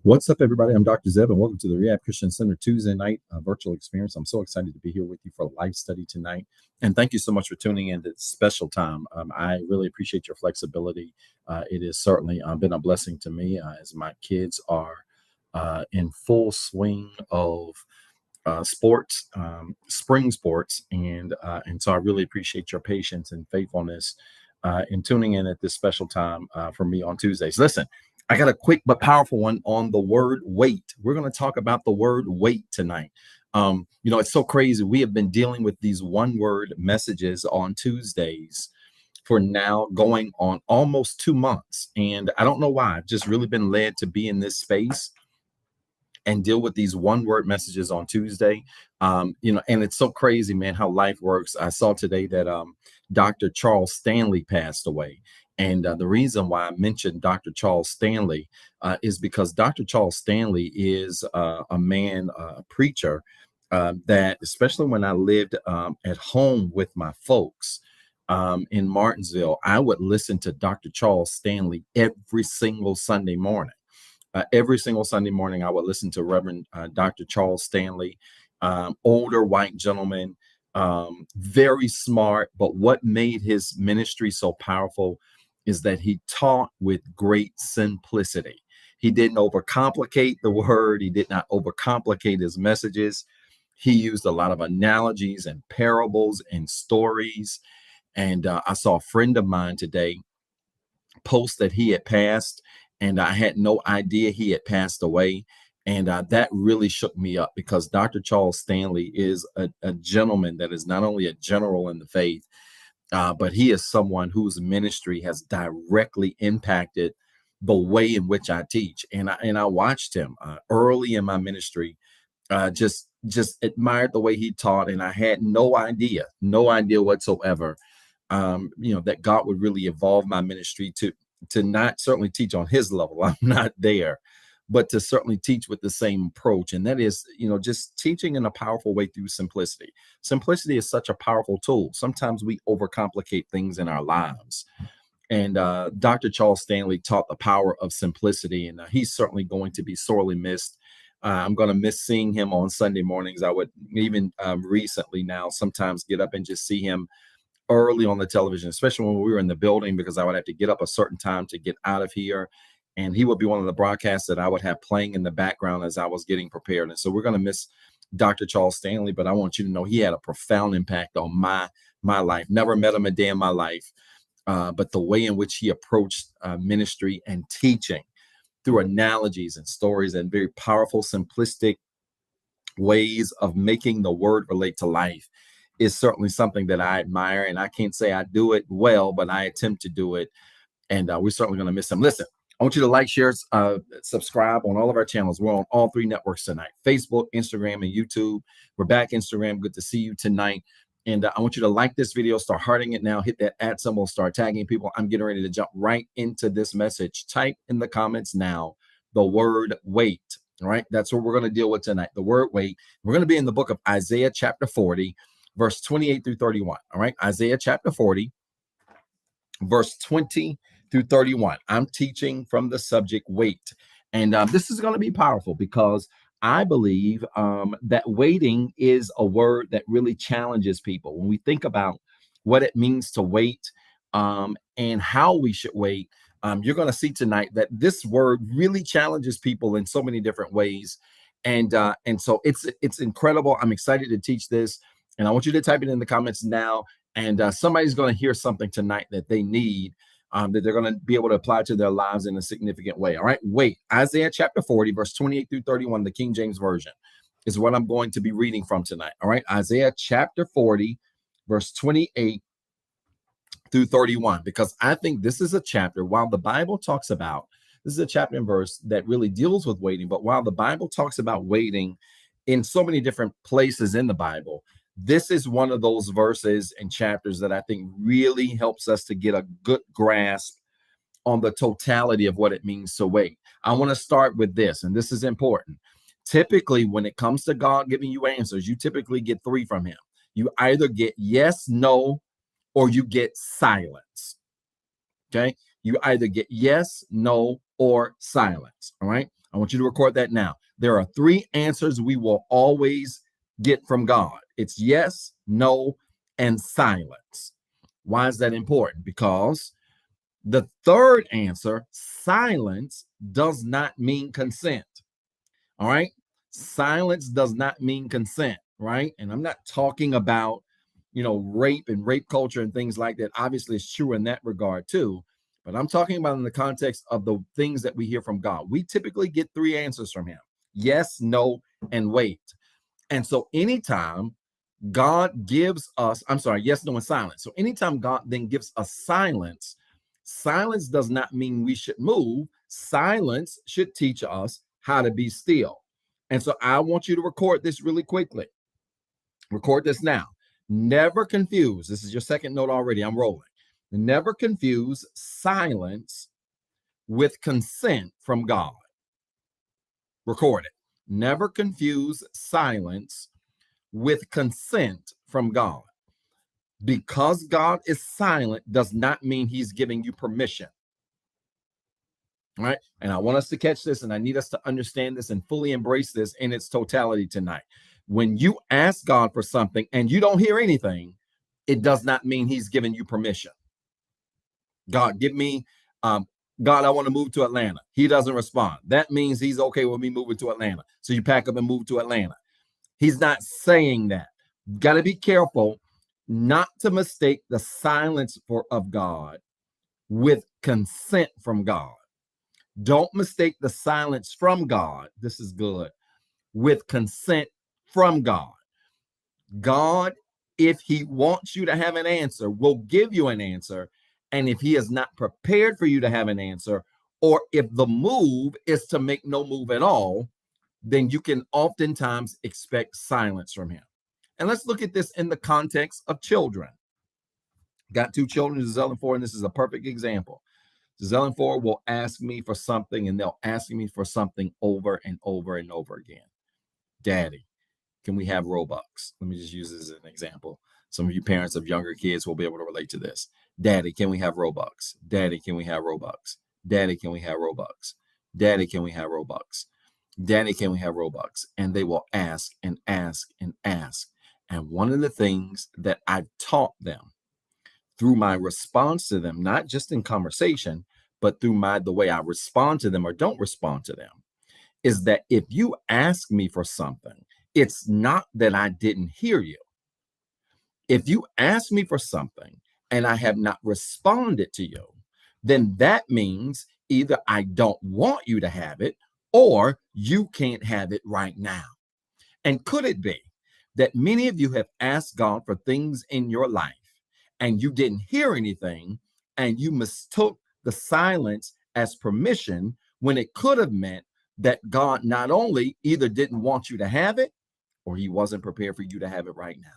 What's up, everybody? I'm Dr. Zeb, and welcome to the Rehab Christian Center Tuesday night virtual experience. I'm so excited to be here with you for a life study tonight. And thank you so much for tuning in to this special time. I really appreciate your flexibility. It has certainly been a blessing to me as my kids are in full swing of sports, spring sports. And so I really appreciate your patience and faithfulness in tuning in at this special time for me on Tuesdays. Listen, I got a quick but powerful one on the word wait. We're going to talk about the word wait tonight. It's so crazy. We have been dealing with these one word messages on Tuesdays for now going on almost 2 months. And I don't know why. I've just really been led to be in this space and deal with these one word messages on Tuesday. And it's so crazy, man, how life works. I saw today that Dr. Charles Stanley passed away. And the reason why I mentioned Dr. Charles Stanley is because Dr. Charles Stanley is a man, a preacher, that especially when I lived at home with my folks in Martinsville, I would listen to Dr. Charles Stanley every single Sunday morning. Every single Sunday morning, I would listen to Reverend Dr. Charles Stanley, older white gentleman, very smart. But what made his ministry so powerful is that he taught with great simplicity. He didn't overcomplicate the word. He did not overcomplicate his messages. He used a lot of analogies and parables and stories. And I saw a friend of mine today post that he had passed, and I had no idea he had passed away. And that really shook me up because Dr. Charles Stanley is a gentleman that is not only a general in the faith, but he is someone whose ministry has directly impacted the way in which I teach. And I watched him early in my ministry, just admired the way he taught. And I had no idea whatsoever, that God would really evolve my ministry to not certainly teach on his level. I'm not there, but to certainly teach with the same approach. And that is, just teaching in a powerful way through simplicity. Simplicity is such a powerful tool. Sometimes we overcomplicate things in our lives. And Dr. Charles Stanley taught the power of simplicity, and he's certainly going to be sorely missed. I'm going to miss seeing him on Sunday mornings. I would even recently now sometimes get up and just see him early on the television, especially when we were in the building, because I would have to get up a certain time to get out of here. And he would be one of the broadcasts that I would have playing in the background as I was getting prepared. And so we're going to miss Dr. Charles Stanley, but I want you to know he had a profound impact on my life. Never met him a day in my life, but the way in which he approached ministry and teaching through analogies and stories and very powerful, simplistic ways of making the word relate to life is certainly something that I admire. And I can't say I do it well, but I attempt to do it. And we're certainly going to miss him. Listen, I want you to like, share, subscribe on all of our channels. We're on all 3 networks tonight: Facebook, Instagram, and YouTube. We're back Instagram. Good to see you tonight. And I want you to like this video, start hearting it now, hit that @ symbol, start tagging people. I'm getting ready to jump right into this message. Type in the comments now the word wait. All right, that's what we're going to deal with tonight, the word wait. We're going to be in the book of Isaiah chapter 40, verse 28 through 31. All right, Isaiah chapter 40, verse 20 through 31. I'm teaching from the subject wait. And this is going to be powerful because I believe that waiting is a word that really challenges people. When we think about what it means to wait and how we should wait, you're going to see tonight that this word really challenges people in so many different ways. And so it's incredible. I'm excited to teach this. And I want you to type it in the comments now. And somebody's going to hear something tonight that they need, that they're going to be able to apply to their lives in a significant way. All right, wait. Isaiah chapter 40, verse 28 through 31, the King James Version, is what I'm going to be reading from tonight. All right, Isaiah chapter 40, verse 28 through 31, because I think this is a chapter, while the Bible talks about, this is a chapter and verse that really deals with waiting, but while the Bible talks about waiting in so many different places in the Bible, this is one of those verses and chapters that I think really helps us to get a good grasp on the totality of what it means to wait. I want to start with this, and this is important. Typically, when it comes to God giving you answers, you typically get 3 from him. You either get yes, no, or you get silence. Okay? You either get yes, no, or silence. All right. I want you to record that now. There are three answers we will always get from God. It's yes, no, and silence. Why is that important? Because the third answer, silence, does not mean consent. All right. Silence does not mean consent. Right. And I'm not talking about, rape and rape culture and things like that. Obviously, it's true in that regard, too. But I'm talking about in the context of the things that we hear from God. We typically get three answers from him: yes, no, and wait. And so anytime God gives us, yes, no, and silence. So anytime God then gives us silence, silence does not mean we should move. Silence should teach us how to be still. And so I want you to record this really quickly. Record this now. Never confuse. This is your second note already. I'm rolling. Never confuse silence with consent from God. Record it. Never confuse silence with consent from God. Because God is silent does not mean he's giving you permission. All right. And I want us to catch this, and I need us to understand this and fully embrace this in its totality tonight. When you ask God for something and you don't hear anything, it does not mean he's giving you permission. God, give me, God, I want to move to Atlanta. He doesn't respond. That means he's okay with me moving to Atlanta. So you pack up and move to Atlanta. He's not saying that. Got to be careful not to mistake the silence of God with consent from God. Don't mistake the silence from God. This is good. With consent from God. God, if he wants you to have an answer, will give you an answer. And if he is not prepared for you to have an answer, or if the move is to make no move at all, then you can oftentimes expect silence from him. And let's look at this in the context of children. Got two children, Giselle and Ford, and this is a perfect example. Giselle and Ford will ask me for something, and they'll ask me for something over and over and over again. Daddy, can we have Robux? Let me just use this as an example. Some of you parents of younger kids will be able to relate to this. Daddy, can we have Robux? Daddy, can we have Robux? Daddy, can we have Robux? Daddy, can we have Robux? Daddy, can we have Robux? And they will ask and ask and ask. And one of the things that I've taught them through my response to them, not just in conversation, but through the way I respond to them or don't respond to them, is that if you ask me for something, it's not that I didn't hear you. If you ask me for something and I have not responded to you, then that means either I don't want you to have it or you can't have it right now. And could it be that many of you have asked God for things in your life and you didn't hear anything and you mistook the silence as permission when it could have meant that God not only either didn't want you to have it or he wasn't prepared for you to have it right now?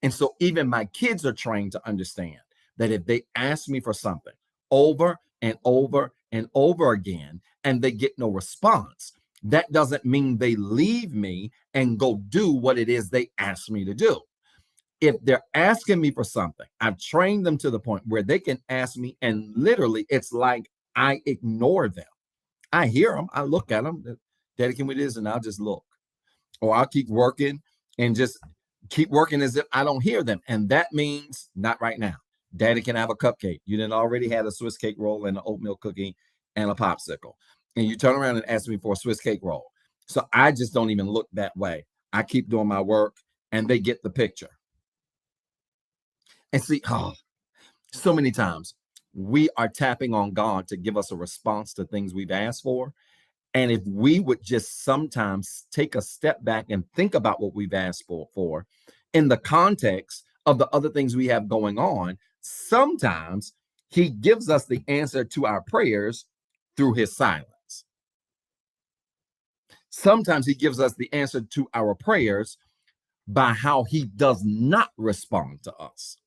And so even my kids are trained to understand that if they ask me for something over and over and over again, and they get no response, that doesn't mean they leave me and go do what it is they asked me to do. If they're asking me for something, I've trained them to the point where they can ask me, and literally it's like I ignore them. I hear them, I look at them, Daddy, can we do this? And I'll just look. Or I'll keep working and just keep working as if I don't hear them. And that means not right now. Daddy, can I have a cupcake? You didn't already had a Swiss cake roll and an oatmeal cookie and a popsicle. And you turn around and ask me for a Swiss cake roll. So I just don't even look that way. I keep doing my work and they get the picture. And see, so many times we are tapping on God to give us a response to things we've asked for. And if we would just sometimes take a step back and think about what we've asked for in the context of the other things we have going on, sometimes he gives us the answer to our prayers through his silence. Sometimes he gives us the answer to our prayers by how he does not respond to us.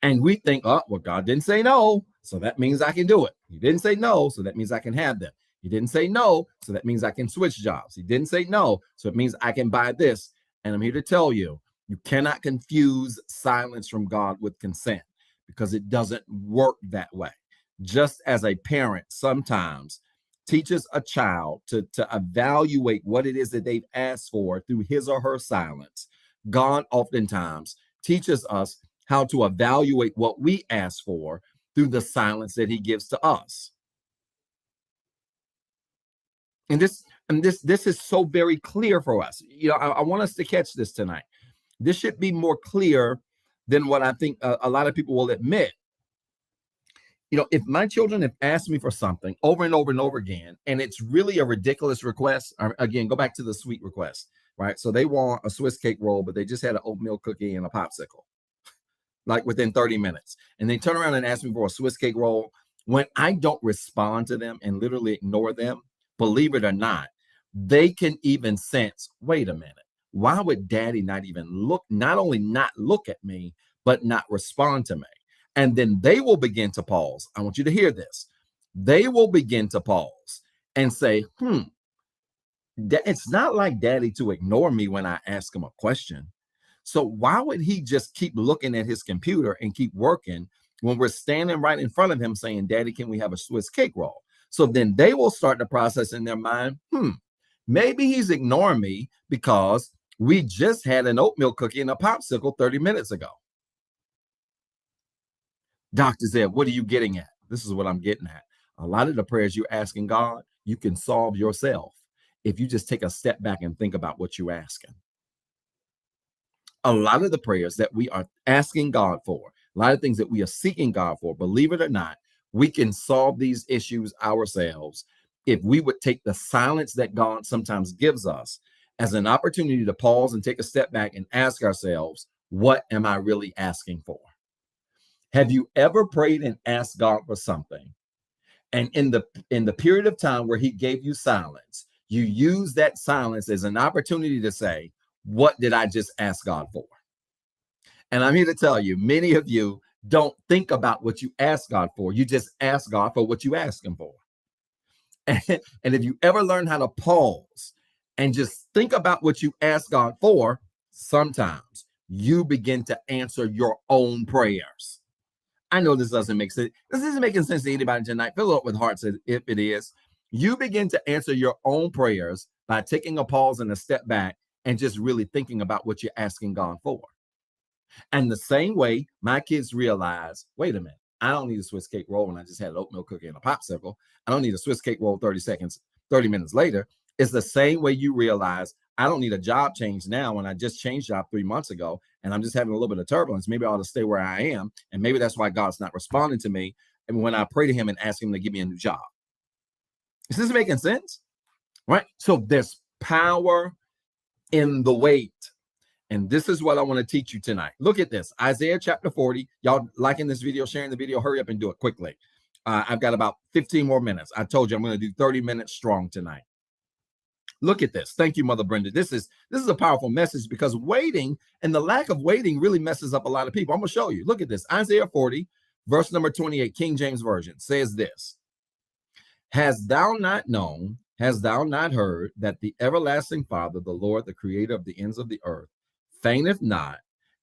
And we think, oh, well, God didn't say no, so that means I can do it. He didn't say no, so that means I can have them. He didn't say no, so that means I can switch jobs. He didn't say no, so it means I can buy this. And I'm here to tell you, you cannot confuse silence from God with consent because it doesn't work that way. just as a parent sometimes teaches a child to evaluate what it is that they've asked for through his or her silence, God oftentimes teaches us how to evaluate what we ask for through the silence that he gives to us. And this is so very clear for us. I want us to catch this tonight. This should be more clear than what I think a lot of people will admit. If my children have asked me for something over and over and over again, and it's really a ridiculous request, again, go back to the sweet request, right? So they want a Swiss cake roll, but they just had an oatmeal cookie and a popsicle, like within 30 minutes. And they turn around and ask me for a Swiss cake roll. When I don't respond to them and literally ignore them, believe it or not, they can even sense, wait a minute, why would daddy not only not look at me, but not respond to me? And then they will begin to pause. I want you to hear this. They will begin to pause and say, it's not like daddy to ignore me when I ask him a question. So why would he just keep looking at his computer and keep working when we're standing right in front of him saying, daddy, can we have a Swiss cake roll? So then they will start the process in their mind. Maybe he's ignoring me because we just had an oatmeal cookie and a popsicle 30 minutes ago. Dr. Zeb, what are you getting at? This is what I'm getting at. A lot of the prayers you're asking God, you can solve yourself if you just take a step back and think about what you're asking. A lot of the prayers that we are asking God for, a lot of things that we are seeking God for, believe it or not, we can solve these issues ourselves if we would take the silence that God sometimes gives us as an opportunity to pause and take a step back and ask ourselves, what am I really asking for? Have you ever prayed and asked God for something, and in the period of time where he gave you silence, you use that silence as an opportunity to say, what did I just ask God for? And I'm here to tell you, many of you don't think about what you ask God for. You just ask God for what you ask him for. And if you ever learn how to pause and just think about what you ask God for, sometimes you begin to answer your own prayers. I know this doesn't make sense. This isn't making sense to anybody tonight. Fill it up with hearts if it is. You begin to answer your own prayers by taking a pause and a step back and just really thinking about what you're asking God for. And the same way my kids realize, wait a minute, I don't need a Swiss cake roll when I just had an oatmeal cookie and a popsicle. I don't need a Swiss cake roll 30 minutes later. It's the same way you realize I don't need a job change now when I just changed job 3 months ago and I'm just having a little bit of turbulence. Maybe I ought to stay where I am. And maybe that's why God's not responding to me. And when I pray to him and ask him to give me a new job. Is this making sense? Right? So there's power in the wait. And this is what I want to teach you tonight. Look at this. Isaiah chapter 40. Y'all liking this video, sharing the video, hurry up and do it quickly. I've got about 15 more minutes. I told you I'm going to do 30 minutes strong tonight. Look at this. Thank you, Mother Brenda. This is a powerful message because waiting and the lack of waiting really messes up a lot of people. I'm going to show you. Look at this. Isaiah 40, verse number 28, King James Version says this. Hast thou not known, hast thou not heard that the everlasting Father, the Lord, the creator of the ends of the earth, fainteth not,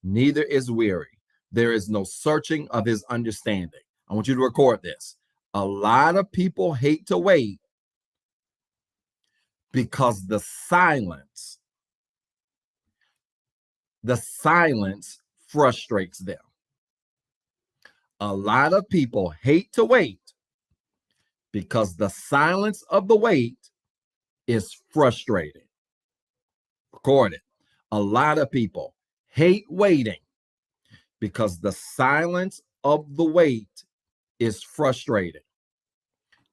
neither is weary. There is no searching of his understanding. I want you to record this. A lot of people hate to wait because the silence frustrates them. A lot of people hate to wait because the silence of the wait is frustrating. Record it. A lot of people hate waiting because the silence of the wait is frustrating.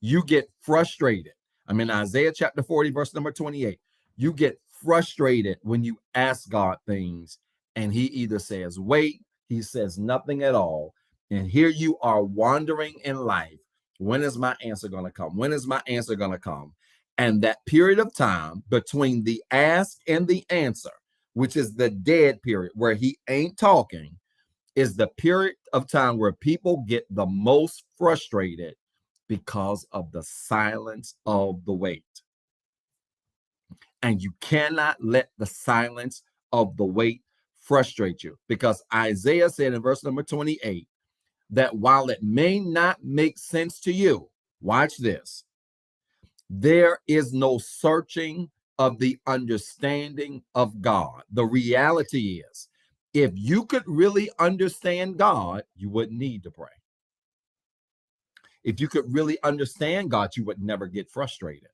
You get frustrated. I'm in Isaiah chapter 40, verse number 28. You get frustrated when you ask God things and he either says, wait, he says nothing at all. And here you are wandering in life. When is my answer going to come? When is my answer going to come? And that period of time between the ask and the answer, which is the dead period where he ain't talking, is the period of time where people get the most frustrated because of the silence of the wait. And you cannot let the silence of the wait frustrate you, because Isaiah said in verse number 28, that while it may not make sense to you, watch this, there is no searching of the understanding of God. The reality is, if you could really understand God, you wouldn't need to pray. If you could really understand God, you would never get frustrated.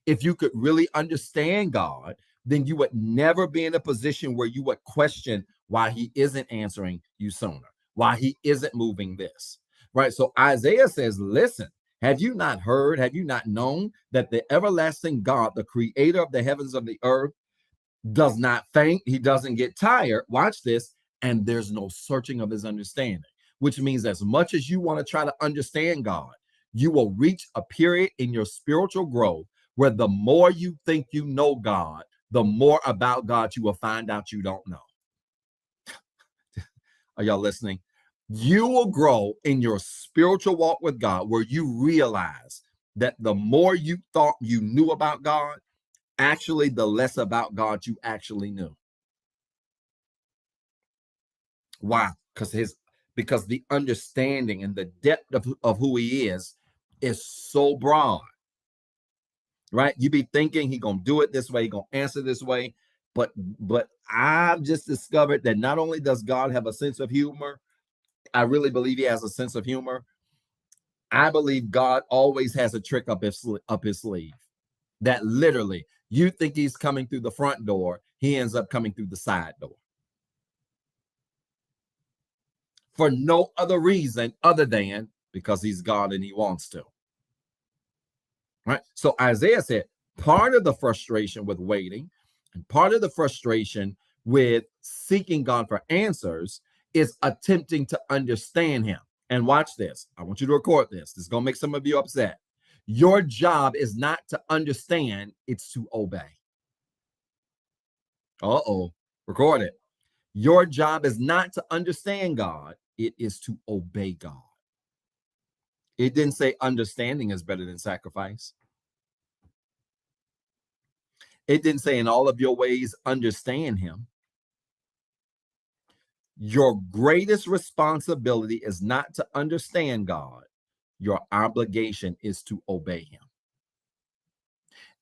If you could really understand God, then you would never be in a position where you would question why he isn't answering you sooner, why he isn't moving this, right? So Isaiah says, listen, have you not heard, have you not known that the everlasting God, the creator of the heavens of the earth, does not faint, he doesn't get tired, watch this, and there's no searching of his understanding, which means as much as you want to try to understand God, you will reach a period in your spiritual growth where the more you think you know God, the more about God you will find out you don't know. Are y'all listening? You will grow in your spiritual walk with God where you realize that the more you thought you knew about God, actually the less about God you actually knew. Why? Because the understanding and the depth of who he is so broad, right? You be thinking he gonna do it this way, he gonna answer this way, but I've just discovered that not only does God have a sense of humor, I really believe he has a sense of humor. I believe God always has a trick up his sleeve that literally you think he's coming through the front door, he ends up coming through the side door. For no other reason other than because he's God and he wants to. Right? So Isaiah said, part of the frustration with waiting and part of the frustration with seeking God for answers is attempting to understand him. And watch this. I want you to record this. This is going to make some of you upset. Your job is not to understand, it's to obey. Record it. Your job is not to understand God, it is to obey God. It didn't say understanding is better than sacrifice. It didn't say in all of your ways understand him. Your greatest responsibility is not to understand God. Your obligation is to obey him.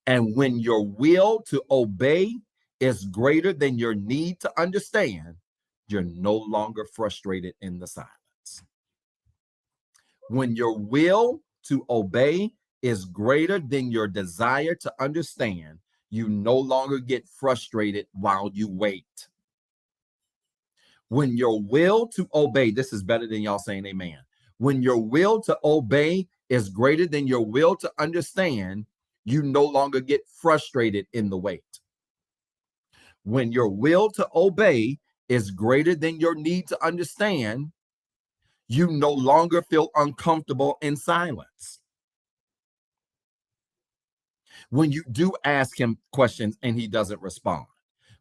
And when your will to obey is greater than your need to understand, you're no longer frustrated in the silence. When your will to obey is greater than your desire to understand, you no longer get frustrated while you wait. When your will to obey, this is better than y'all saying amen. When your will to obey is greater than your will to understand, you no longer get frustrated in the wait. When your will to obey is greater than your need to understand, you no longer feel uncomfortable in silence. When you do ask him questions and he doesn't respond,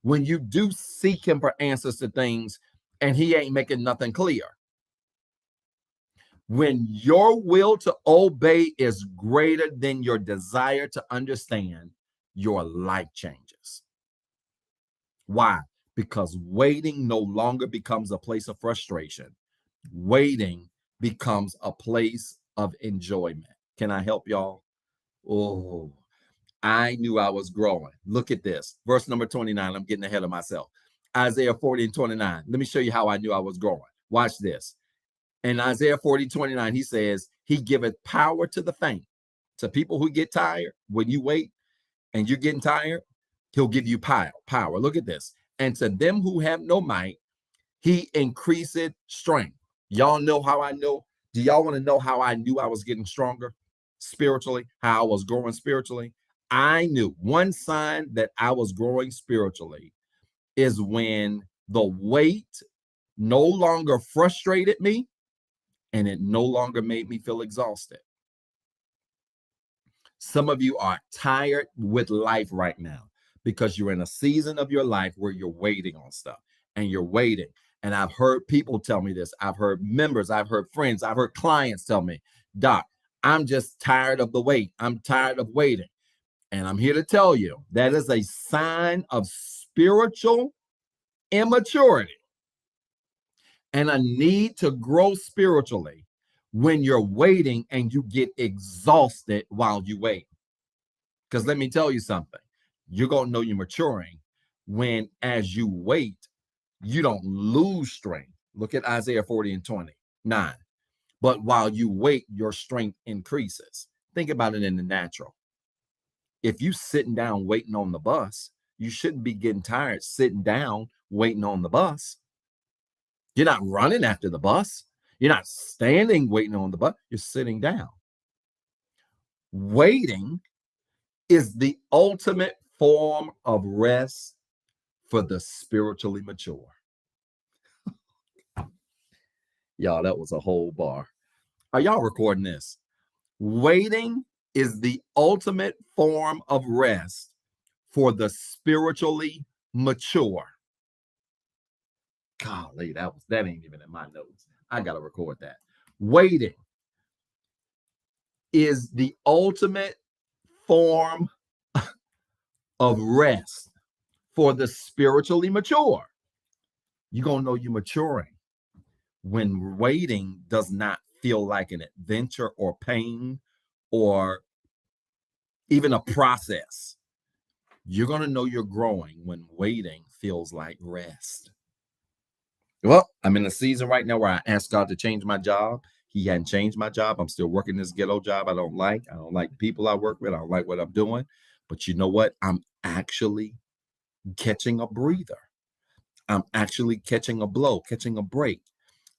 when you do seek him for answers to things and he ain't making nothing clear, when your will to obey is greater than your desire to understand, your life changes. Why? Because waiting no longer becomes a place of frustration. Waiting becomes a place of enjoyment. Can I help y'all? Oh, I knew I was growing. Look at this. Verse number 29. I'm getting ahead of myself. Isaiah 40 and 29. Let me show you how I knew I was growing. Watch this. In Isaiah 40, 29, he says, he giveth power to the faint. To people who get tired, when you wait and you're getting tired, he'll give you power. Look at this. And to them who have no might, he increaseth strength. Y'all know how I know? Do y'all want to know how I knew I was getting stronger spiritually, how I was growing spiritually? I knew one sign that I was growing spiritually is when the wait no longer frustrated me and it no longer made me feel exhausted. Some of you are tired with life right now because you're in a season of your life where you're waiting on stuff and you're waiting. And I've heard people tell me this. I've heard members, I've heard friends, I've heard clients tell me, Doc, I'm just tired of the wait. I'm tired of waiting. And I'm here to tell you that is a sign of spiritual immaturity. and a need to grow spiritually when you're waiting and you get exhausted while you wait. Because let me tell you something, you're going to know you're maturing when, as you wait, you don't lose strength. Look at Isaiah 40:29. But while you wait, your strength increases. Think about it in the natural. If you sitting down waiting on the bus, you shouldn't be getting tired sitting down waiting on the bus. You're not running after the bus. You're not standing waiting on the bus. You're sitting down. Waiting is the ultimate form of rest for the spiritually mature. Y'all, that was a whole bar. Are y'all recording this? Waiting is the ultimate form of rest for the spiritually mature. Golly, that ain't even in my notes. I gotta record that. Waiting is the ultimate form of rest for the spiritually mature. You're gonna know you're maturing when waiting does not feel like an adventure or pain or even a process. You're going to know you're growing when waiting feels like rest. Well, I'm in a season right now where I asked God to change my job. He hadn't changed my job. I'm still working this ghetto job I don't like. I don't like the people I work with. I don't like what I'm doing. But you know what? I'm actually catching a breather. I'm actually catching a blow, catching a break.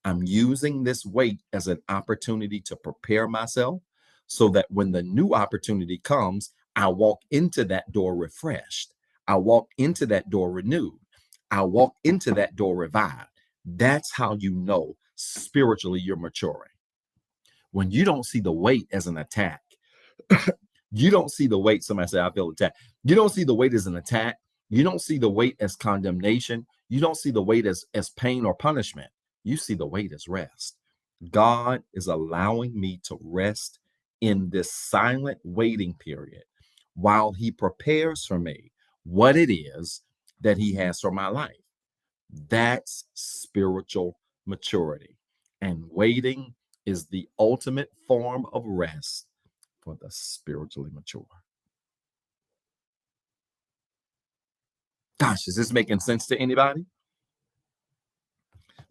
I'm using this wait as an opportunity to prepare myself so that when the new opportunity comes, I walk into that door refreshed. I walk into that door renewed. I walk into that door revived. That's how you know spiritually you're maturing. When you don't see the wait as an attack, you don't see the wait. Somebody say, I feel attacked. You don't see the wait as an attack. You don't see the wait as condemnation. You don't see the wait as pain or punishment. You see the wait as rest. God is allowing me to rest in this silent waiting period while he prepares for me what it is that he has for my life. That's spiritual maturity. And waiting is the ultimate form of rest for the spiritually mature. Gosh, is this making sense to anybody?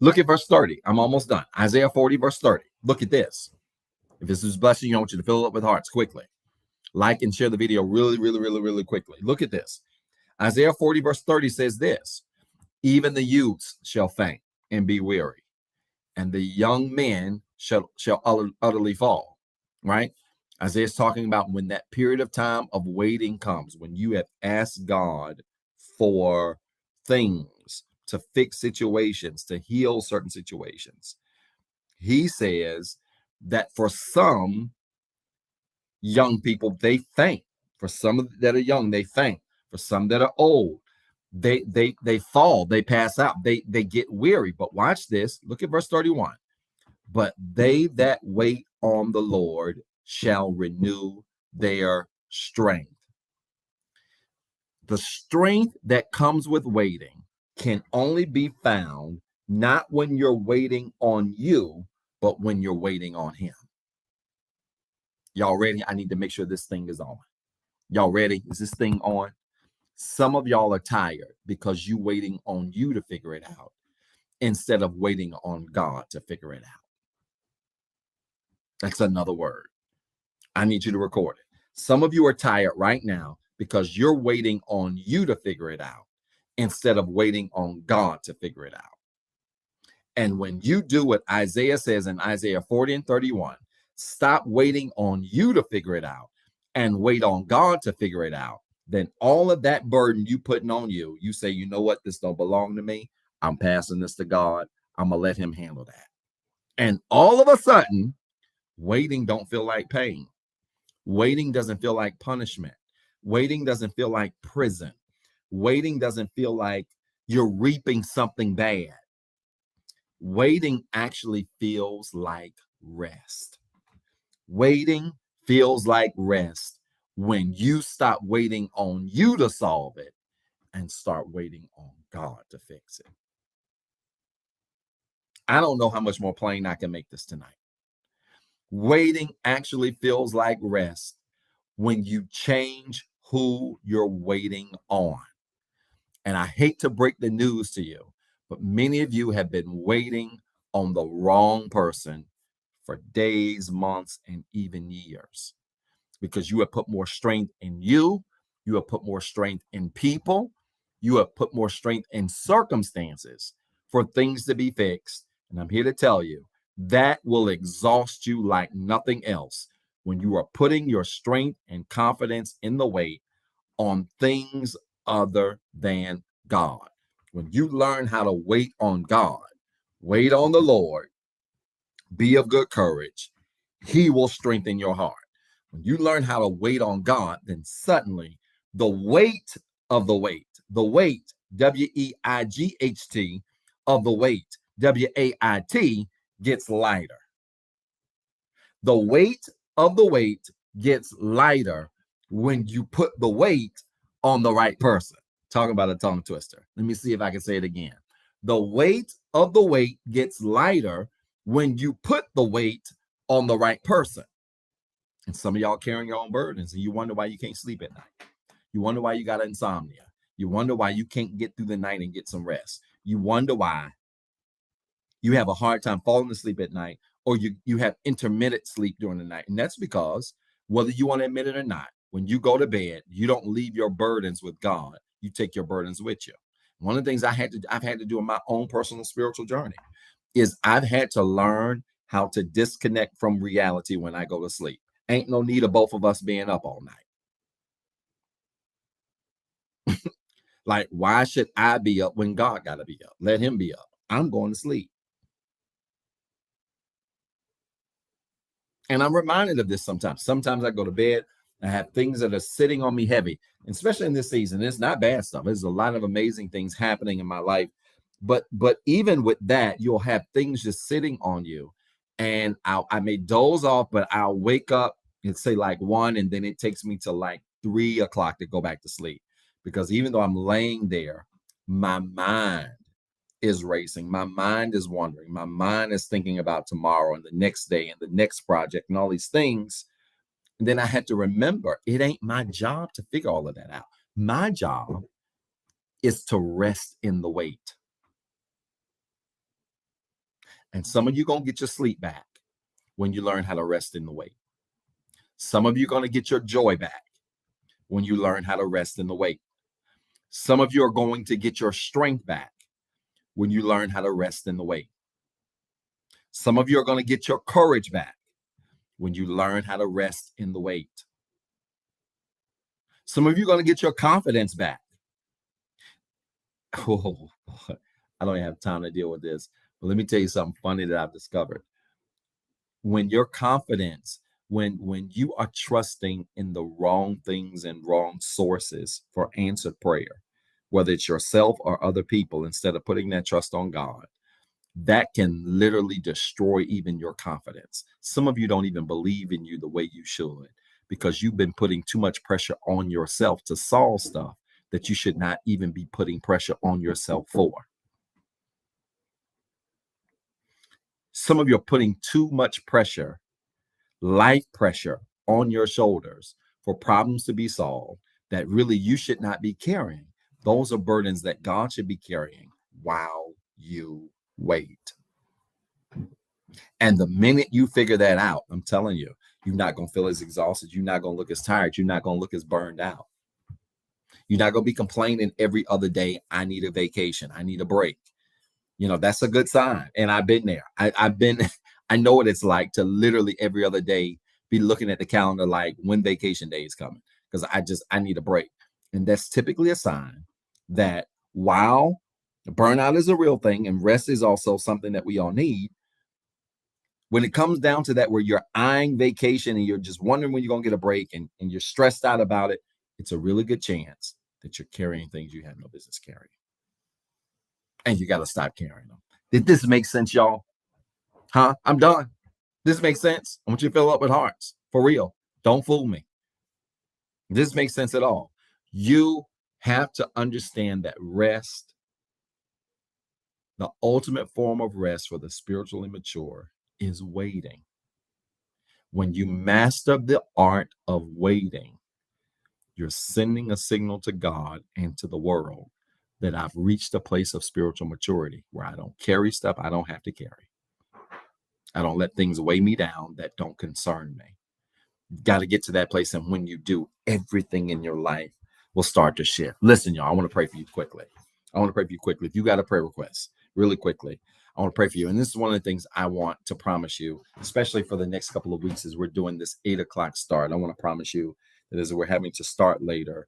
Look at verse 30. I'm almost done. Isaiah 40, verse 30. Look at this. If this is blessing you, I want you to fill it up with hearts quickly. Like and share the video really quickly. Look at this. Isaiah 40, verse 30 says this. Even the youths shall faint and be weary, and the young men shall utterly fall. Right? Isaiah is talking about when that period of time of waiting comes, when you have asked God for things, to fix situations, to heal certain situations. He says that for some young people, they faint. For some that are young, they faint. For some that are old, they fall, they pass out, they get weary. But watch this. Look at verse 31. But they that wait on the Lord shall renew their strength. The strength that comes with waiting can only be found not when you're waiting on you, but when you're waiting on him. Y'all ready? I need to make sure this thing is on. Y'all ready? Is this thing on? Some of y'all are tired because you're waiting on you to figure it out instead of waiting on God to figure it out. That's another word. I need you to record it. Some of you are tired right now because you're waiting on you to figure it out instead of waiting on God to figure it out. And when you do what Isaiah says in Isaiah 40 and 31, stop waiting on you to figure it out and wait on God to figure it out, then all of that burden you putting on you, you say, you know what, this don't belong to me. I'm passing this to God. I'm going to let him handle that. And all of a sudden, waiting don't feel like pain. Waiting doesn't feel like punishment. Waiting doesn't feel like prison. Waiting doesn't feel like you're reaping something bad. Waiting actually feels like rest. Waiting feels like rest when you stop waiting on you to solve it and start waiting on God to fix it. I don't know how much more plain I can make this tonight. Waiting actually feels like rest when you change who you're waiting on. And I hate to break the news to you, but many of you have been waiting on the wrong person for days, months, and even years, because you have put more strength in you. You have put more strength in people. You have put more strength in circumstances for things to be fixed. And I'm here to tell you that will exhaust you like nothing else when you are putting your strength and confidence in the wait on things other than God. When you learn how to wait on God, wait on the Lord, be of good courage, He will strengthen your heart. When you learn how to wait on God, then suddenly the weight of the weight, W-E-I-G-H-T, of the weight, W-A-I-T, gets lighter. The weight of the weight gets lighter when you put the weight on the right person. Talking about a tongue twister. Let me see if I can say it again. The weight of the weight gets lighter when you put the weight on the right person. And some of y'all carrying your own burdens, and you wonder why you can't sleep at night. You wonder why you got insomnia. You wonder why you can't get through the night and get some rest. You wonder why you have a hard time falling asleep at night, or you have intermittent sleep during the night. And that's because, whether you want to admit it or not, when you go to bed, you don't leave your burdens with God. You take your burdens with you. One of the things I've had to do in my own personal spiritual journey is I've had to learn how to disconnect from reality when I go to sleep. Ain't no need of both of us being up all night. Like, why should I be up when God got to be up? Let Him be up. I'm going to sleep. And I'm reminded of this sometimes. Sometimes I go to bed, I have things that are sitting on me heavy, and especially in this season. It's not bad stuff. There's a lot of amazing things happening in my life. But even with that, you'll have things just sitting on you. And I may doze off, but I'll wake up and say like 1, and then it takes me to like 3 o'clock to go back to sleep. Because even though I'm laying there, my mind is racing. My mind is wandering. My mind is thinking about tomorrow and the next day and the next project and all these things. And then I had to remember, it ain't my job to figure all of that out. My job is to rest in the wait. And some of you going to get your sleep back when you learn how to rest in the wait. Some of you are going to get your joy back when you learn how to rest in the wait. Some of you are going to get your strength back when you learn how to rest in the wait. Some of you are going to get your courage back when you learn how to rest in the wait. Some of you are going to get your confidence back. Oh, I don't have time to deal with this, but let me tell you something funny that I've discovered. When your confidence, when you are trusting in the wrong things and wrong sources for answered prayer, whether it's yourself or other people, instead of putting that trust on God, that can literally destroy even your confidence. Some of you don't even believe in you the way you should, because you've been putting too much pressure on yourself to solve stuff that you should not even be putting pressure on yourself for. Some of you are putting too much pressure, life pressure, on your shoulders for problems to be solved that really you should not be carrying. Those are burdens that God should be carrying while you wait. And the minute you figure that out, I'm telling you, you're not going to feel as exhausted. You're not going to look as tired. You're not going to look as burned out. You're not going to be complaining every other day, I need a vacation, I need a break. You know, that's a good sign. And I've been there. I know what it's like to literally every other day be looking at the calendar like when vacation day is coming, because I need a break. And that's typically a sign that while burnout is a real thing and rest is also something that we all need, when it comes down to that, where you're eyeing vacation and you're just wondering when you're going to get a break and you're stressed out about it, it's a really good chance that you're carrying things you have no business carrying. And you got to stop carrying them. Did this make sense, y'all? Huh? I'm done. This makes sense. I want you to fill up with hearts. For real. Don't fool me. This makes sense at all. You have to understand that rest The ultimate form of rest for the spiritually mature is waiting. When you master the art of waiting, you're sending a signal to God and to the world that I've reached a place of spiritual maturity where I don't carry stuff I don't have to carry. I don't let things weigh me down that don't concern me. You've got to get to that place. And when you do, everything in your life will start to shift. Listen, y'all, I want to pray for you quickly. If you got a prayer request, really quickly, I want to pray for you. And this is one of the things I want to promise you, especially for the next couple of weeks as we're doing this 8:00 start. I want to promise you that as we're having to start later,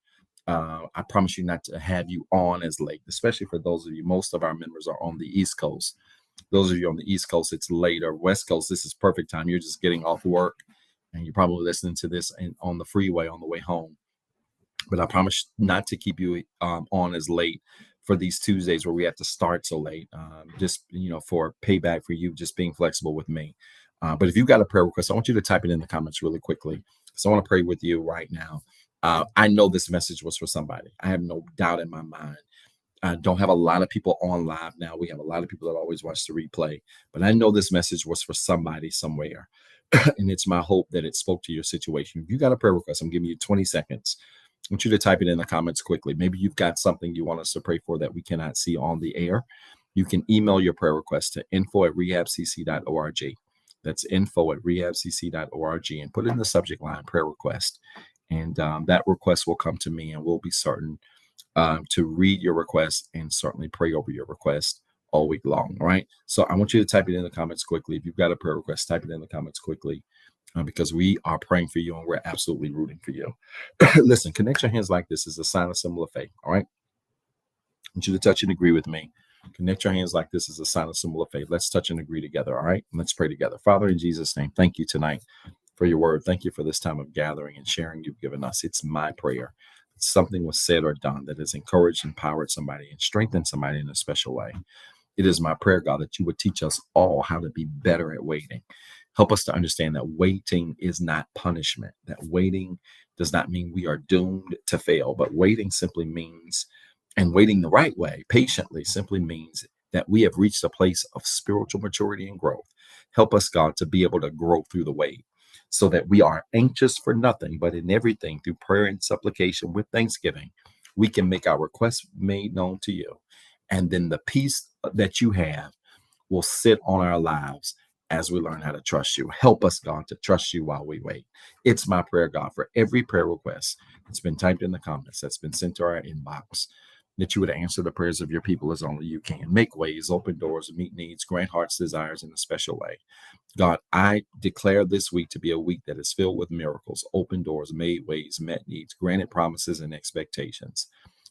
I promise you not to have you on as late, especially for those of you. Most of our members are on the East Coast. Those of you on the East Coast, it's later. West Coast, this is perfect time. You're just getting off work and you're probably listening to this on the freeway on the way home. But I promise not to keep you on as late for these Tuesdays where we have to start so late, just, for payback for you just being flexible with me. But if you've got a prayer request, I want you to type it in the comments really quickly. So I want to pray with you right now. I know this message was for somebody. I have no doubt in my mind. I don't have a lot of people on live now. We have a lot of people that always watch the replay, but I know this message was for somebody somewhere. And it's my hope that it spoke to your situation. If you got a prayer request, I'm giving you 20 seconds. I want you to type it in the comments quickly. Maybe you've got something you want us to pray for that we cannot see on the air. You can email your prayer request to info@rehabcc.org. That's info@rehabcc.org, and put in the subject line prayer request. And that request will come to me, and we'll be certain to read your request and certainly pray over your request all week long. All right. So I want you to type it in the comments quickly. If you've got a prayer request, type it in the comments quickly because we are praying for you and we're absolutely rooting for you. Listen, connect your hands like this is a sign of symbol of faith. All right. I want you to touch and agree with me. Connect your hands like this is a sign of symbol of faith. Let's touch and agree together. All right. Let's pray together. Father, in Jesus' name, thank you tonight for your word. Thank you for this time of gathering and sharing you've given us. It's my prayer. Something was said or done that has encouraged, empowered somebody, and strengthened somebody in a special way. It is my prayer, God, that you would teach us all how to be better at waiting. Help us to understand that waiting is not punishment, that waiting does not mean we are doomed to fail, but waiting simply means, and waiting the right way, patiently, simply means that we have reached a place of spiritual maturity and growth. Help us, God, to be able to grow through the wait, so that we are anxious for nothing, but in everything through prayer and supplication with thanksgiving, we can make our requests made known to you. And then the peace that you have will sit on our lives as we learn how to trust you. Help us, God, to trust you while we wait. It's my prayer, God, for every prayer request that's been typed in the comments, that's been sent to our inbox, that you would answer the prayers of your people as only you can. Make ways, open doors, meet needs, grant hearts' desires in a special way. God, I declare this week to be a week that is filled with miracles, open doors, made ways, met needs, granted promises and expectations,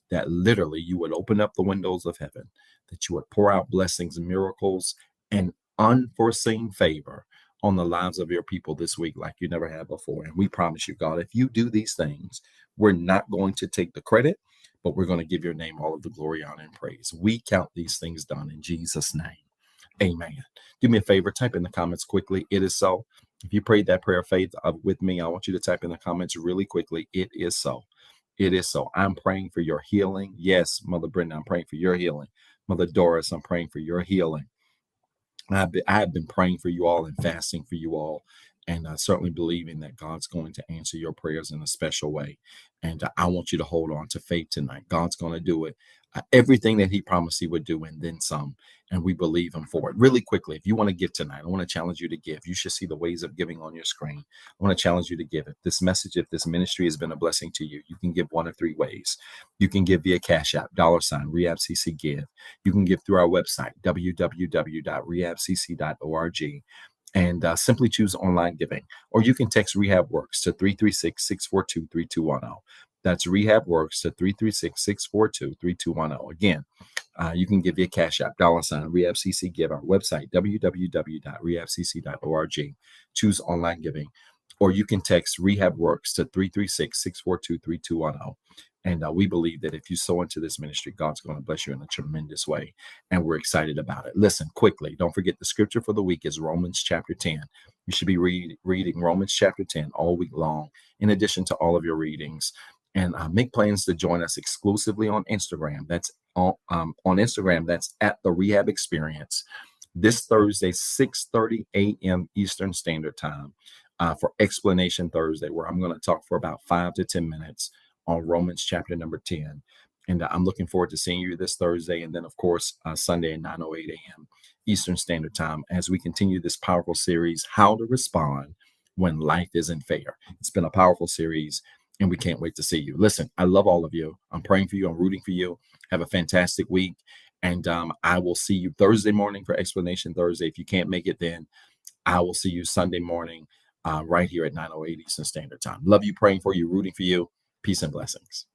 that literally you would open up the windows of heaven, that you would pour out blessings, miracles, and unforeseen favor on the lives of your people this week like you never have before. And we promise you, God, if you do these things, we're not going to take the credit, but we're going to give your name all of the glory, honor, and praise. We count these things done in Jesus' name. Amen. Do me a favor, type in the comments quickly. It is so. If you prayed that prayer of faith with me, I want you to type in the comments really quickly. It is so. It is so. I'm praying for your healing. Yes, Mother Brenda, I'm praying for your healing. Mother Doris, I'm praying for your healing. I have been praying for you all and fasting for you all, and certainly believing that God's going to answer your prayers in a special way. And I want you to hold on to faith tonight. God's going to do it. Everything that he promised he would do and then some, and we believe him for it. Really quickly, if you want to give tonight, I want to challenge you to give. You should see the ways of giving on your screen. I want to challenge you to give. If this message, if this ministry has been a blessing to you, you can give one of three ways. You can give via CashApp, $REHABCCGIVE. You can give through our website, www.rehabcc.org. And simply choose online giving. Or you can text REHABWorks to 336-642-3210. That's REHABWorks to 336-642-3210. Again, you can give via Cash App, $REHABCCGIVE, our website, www.rehabcc.org. Choose online giving. Or you can text REHABWorks to 336-642-3210. And we believe that if you sow into this ministry, God's going to bless you in a tremendous way. And we're excited about it. Listen, quickly, don't forget the scripture for the week is Romans chapter 10. You should be reading Romans chapter 10 all week long, in addition to all of your readings. and make plans to join us exclusively on Instagram. That's on Instagram. That's at the Rehab Experience this Thursday, 6:30 a.m. Eastern Standard Time, for Explanation Thursday, where I'm going to talk for about 5 to 10 minutes on Romans chapter number 10. And I'm looking forward to seeing you this Thursday. And then, of course, Sunday at 9:08 a.m. Eastern Standard Time as we continue this powerful series, How to Respond When Life Isn't Fair. It's been a powerful series, and we can't wait to see you. Listen, I love all of you. I'm praying for you. I'm rooting for you. Have a fantastic week. And I will see you Thursday morning for Explanation Thursday. If you can't make it, then I will see you Sunday morning right here at 9:08 Eastern Standard Time. Love you, praying for you, rooting for you. Peace and blessings.